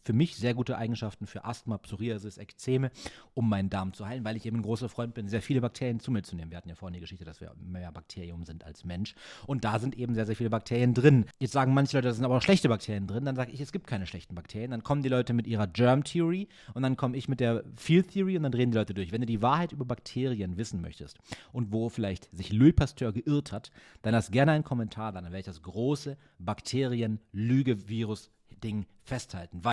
für mich sehr gute Eigenschaften für Asthma, Psoriasis, Ekzeme, um meinen Darm zu heilen, weil ich eben ein großer Freund bin, sehr viele Bakterien zu mir zu nehmen. Wir hatten ja vorhin die Geschichte, dass wir mehr Bakterium sind als Mensch. Und da sind eben sehr, sehr viele Bakterien drin. Jetzt sagen manche Leute, da sind aber auch schlechte Bakterien drin. Dann sage ich, es gibt keine schlechten Bakterien. Dann kommen die Leute mit ihrer Germ Theory und dann komme ich mit der Field Theory und dann drehen die Leute durch. Wenn du die Wahrheit über Bakterien wissen möchtest und wo vielleicht sich Louis Pasteur geirrt hat, dann lass gerne einen Kommentar da. Dann werde ich das große Bakterien-Lüge-Virus-Ding festhalten.